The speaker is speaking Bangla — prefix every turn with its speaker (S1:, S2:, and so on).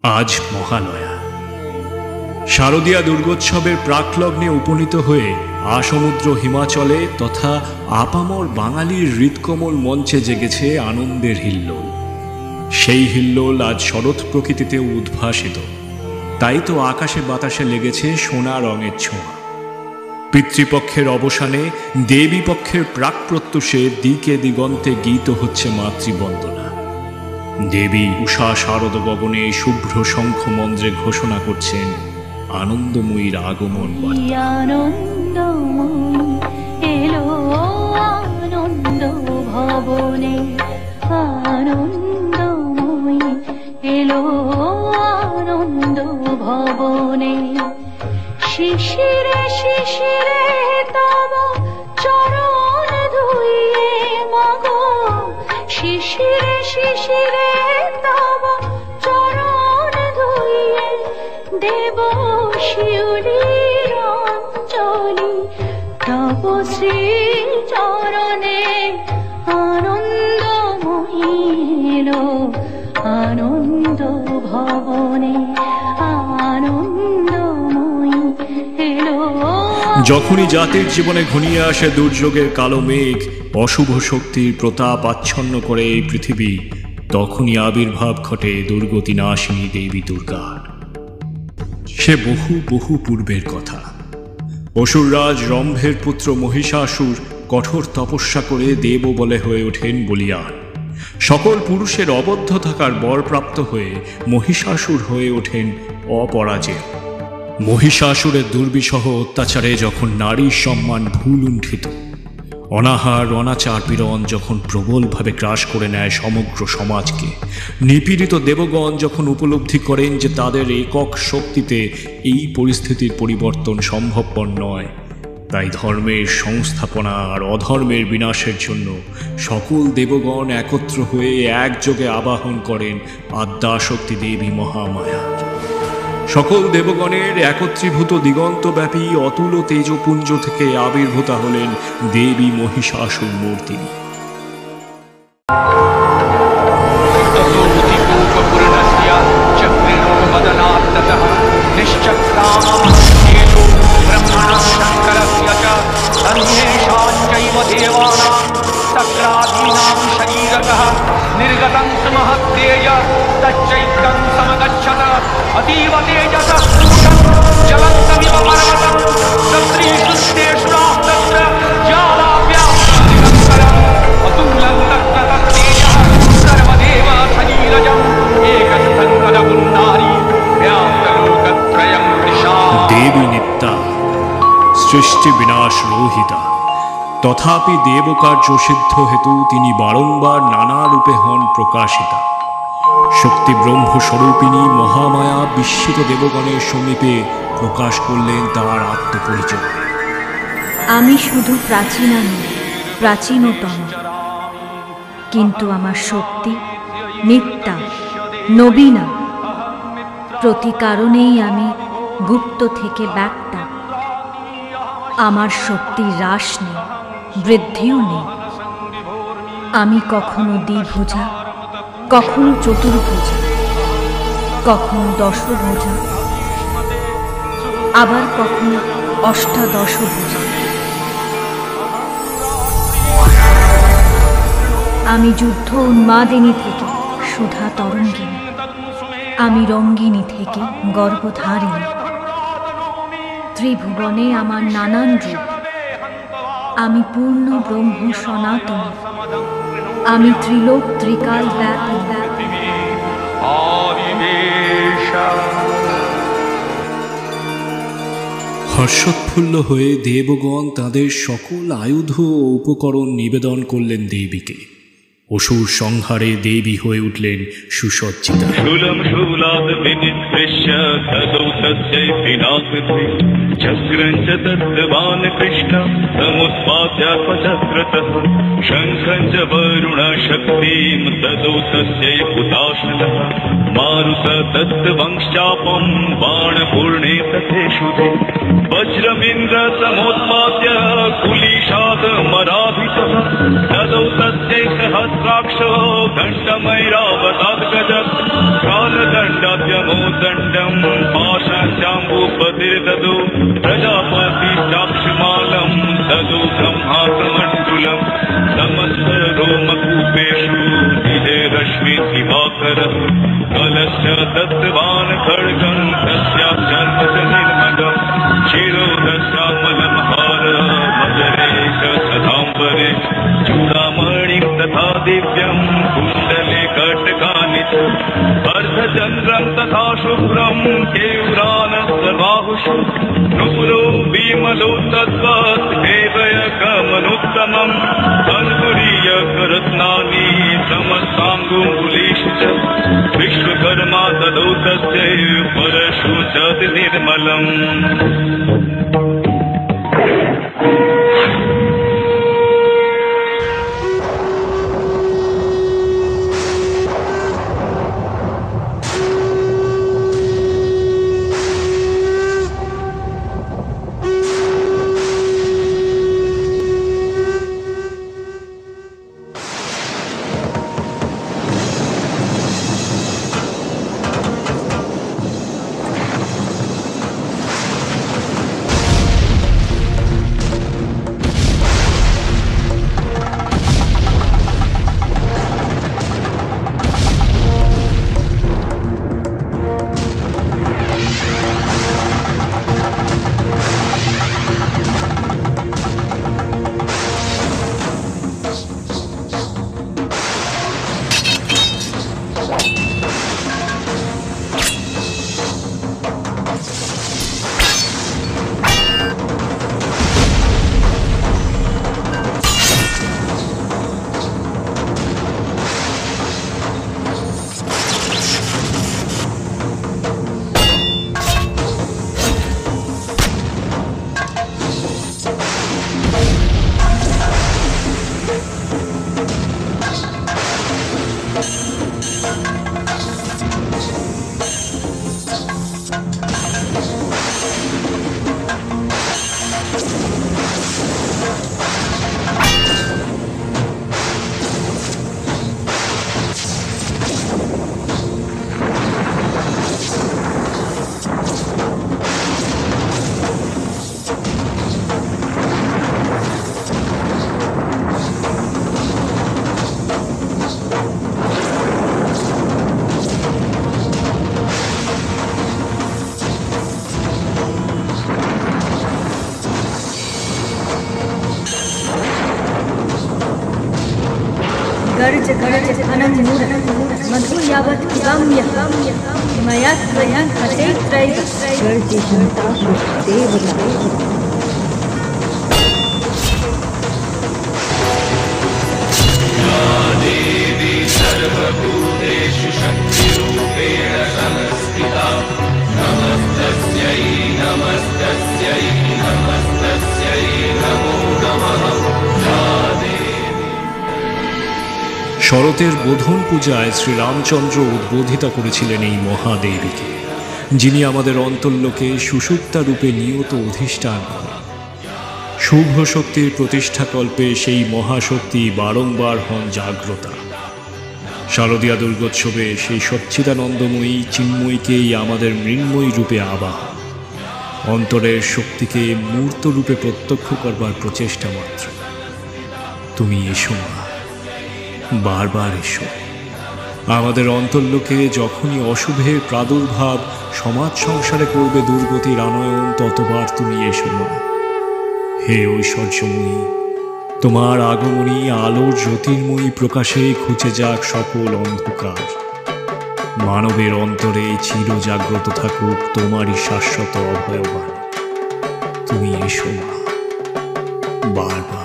S1: আজ মহালয়া। শারদীয়া দুর্গোৎসবের প্রাকলগ্নে উপনীত হয়ে আসমুদ্র হিমাচলে তথা আপামর বাঙালির হৃৎকমল মঞ্চে জেগেছে আনন্দের হিল্লোল। সেই হিল্লোল আজ শরৎ প্রকৃতিতেও উদ্ভাসিত। তাই তো আকাশে বাতাসে লেগেছে সোনা রঙের ছোঁয়া। পিতৃপক্ষের অবসানে দেবী পক্ষের প্রাক প্রত্যুষে দিকে দিগন্তে গীত হচ্ছে মাতৃবন্দনা। দেবী উষা শারদ গগনে শুভ্র শঙ্খ মন্ত্রে ঘোষণা করছেন আনন্দময়ীর আগমন বার্তা।
S2: আনন্দময়ী এলো আনন্দ ভবনে, আনন্দময়ী এলো আনন্দ ভবনে। শিশিরে শিশিরে তব চরণ ধুইয়ে মাগো, শিশিরে শিশিরে তব চরণ ধুইয়ে দেব শিউলির অঞ্জলি তব শ্রী চরণে। আনন্দময়ী এলো আনন্দ ভবনে, আনন্দময়ী এলো।
S1: যখনই জাতির জীবনে ঘনিয়ে আসে দুর্যোগের কালো মেঘ, অশুভ শক্তির প্রতাপ আচ্ছন্ন করে এই পৃথিবী, তখনই আবির্ভাব ঘটে দুর্গতি নাশিনী দেবী দুর্গার। সে বহু বহু পূর্বের কথা। অসুররাজ রম্ভের পুত্র মহিষাসুর কঠোর তপস্যা করে দেব বলে হয়ে ওঠেন বলিয়ান। সকল পুরুষের অবদ্ধ থাকার বরপ্রাপ্ত হয়ে মহিষাসুর হয়ে ওঠেন অপরাজেয়। মহিষাসুরের দুর্বিষহ অত্যাচারে যখন নারীর সম্মান ভুলুণ্ঠিত, অনাহার অনাচার পীড়ন যখন প্রবলভাবে গ্রাস করে নেয় সমগ্র সমাজকে, নিপীড়িত দেবগণ যখন উপলব্ধি করেন যে তাদের একক শক্তিতে এই পরিস্থিতির পরিবর্তন সম্ভবপর নয়, তাই ধর্মের সংস্থাপনা আর অধর্মের বিনাশের জন্য সকল দেবগণ একত্র হয়ে একযোগে আবাহন করেন আদ্যাশক্তি দেবী মহামায়া। সকল দেবগণের একত্রীভূত দিগন্তব্যাপী অতুল তেজপুঞ্জ থেকে আবির্ভূতা হলেন দেবী মহিষাসুর মূর্তি।
S3: निर्गतं महत्तेज तच्चैत्यं समगच्छत अतीव तेजसः ज्वलन्तमिव पर्वतं तत्रीशुद्धेषुराः तत्र ज्वालाव्याप्तनिरन्तरम् अतुलं तत्र तत्तेजः सर्वदेव खनीरजम् एकशतं कदपुन्नारी व्याप्तलोकत्रयं वृषा।
S1: देवी नित्या सृष्टि विनाश रोहिता, তথাপি দেবকার্য সিদ্ধ হেতু তিনি বারংবার নানা রূপে হন প্রকাশিতা। শক্তি ব্রহ্মস্বরূপিণী মহামায়া বিস্মিত দেবগণের সমীপে প্রকাশ করলেন তার আত্মপরিচয়।
S4: আমি শুধু প্রাচীনা নই, প্রাচীনতম, কিন্তু আমার শক্তি নিত্যা নবীনা। প্রতি কারণেই আমি গুপ্ত থেকে ব্যক্তা। আমার শক্তি হ্রাস নেই, বৃদ্ধিও নেই। আমি কখনো দ্বিভুজা, কখনো চতুর্ভুজা, কখনো দশভুজা, আবার কখনো অষ্টাদশভুজা। আমি যুদ্ধ উন্মাদিনী থেকে সুধা তরঙ্গিনী, আমি রঙ্গিনী থেকে গর্ভধারিণী। ত্রিভুবনে আমার নানান রূপ। আমি পূর্ণ ব্রহ্ম সনাতন, আমি ত্রিলোক ত্রিকাল ব্যাপী।
S1: হর্ষোৎফুল্ল হয়ে দেবগণ তাদের সকল আয়ুধ ও উপকরণ নিবেদন করলেন দেবীকে। অসুর সংহারে দেবী হয়ে উঠলেন সুসজ্জিতা।
S5: चक्रञ्च दत्तवान् कृष्ण समुत्पाद्यापचक्रतः शङ्खञ्च वरुणशक्तिं ददौ तस्यै हुताशनः मारुत दत्तवंश्चापं बाणपूर्णे तथेषुधे वज्रमिन्द्र समोत्पाद्य कुलीशादमराधितः ददौ तस्यै सहस्राक्षो दण्डमैरावतात् गजत् कालदण्डाद्यमो दण्डम् पाशाम्बूपतिर्ददौ प्रजापतिश्चाक्षमालम् ददौ ब्रह्माकमण्डुलम् समस्तरोमकूपेषु निजे रश्मि दिवाकरः कलश्च दत्तवान् खड्गम् तस्याभ्यन्तच निर्मलम् शिरोदशामलम् हार मदरेश सदाम्बरे चूडामणिं तथा दिव्यं कुण्डले कटकानि च अर्धचन्द्रं तथा शुभ्रं केयूरानस्तबाहुषु नुपुरो विमलो तद्वत् देवयकमनुत्तमम् अङ्गुरीयकरत्नानि समस्ताङ्गुलीषु च विश्वकर्मा ददौ तस्यै परशु च निर्मलम्।
S4: गर्ज गर्ज घनं मूढ मधु यावत् गम्य मया त्वया हतैत्रैव गर्जे शन्तासु देवता।
S5: देवी सर्वभूतेषु शक्तिरूपेण संस्थिता नमस्तस्यै नमस्तस्यै नमस्तस्यै नमो नमः।
S1: শরতের বোধন পূজায় শ্রীরামচন্দ্র উদ্বোধিতা করেছিলেন এই মহাদেবীকে, যিনি আমাদের অন্তর্লোকে সুষুপ্তা রূপে নিয়ত অধিষ্ঠান করেন। শুভ শক্তির প্রতিষ্ঠাকল্পে সেই মহাশক্তি বারংবার হন জাগ্রতা। শারদীয়া দুর্গোৎসবে সেই সচ্চিদানন্দময়ী চিন্ময়ীকেই আমাদের মৃন্ময়ী রূপে আবাহন, অন্তরের শক্তিকে মূর্ত রূপে প্রত্যক্ষ করবার প্রচেষ্টা মাত্র। তুমি এসো মা, বারবার এসো। আমাদের অন্তর্লোকে যখনই অশুভের প্রাদুর্ভাব সমাজ সংসারে করবে দুর্গতির আনয়ন, ততবার তুমি এসো মা। হে ঐশ্বর্যময়ী, তোমার আগমনী আলোর জ্যোতির্ময়ী প্রকাশে ঘুচে যাক সকল অন্ধকার। মানবের অন্তরে চির জাগ্রত থাকুক তোমারই শাশ্বত অভয়বাণী। তুমি এসো মা, বারবার।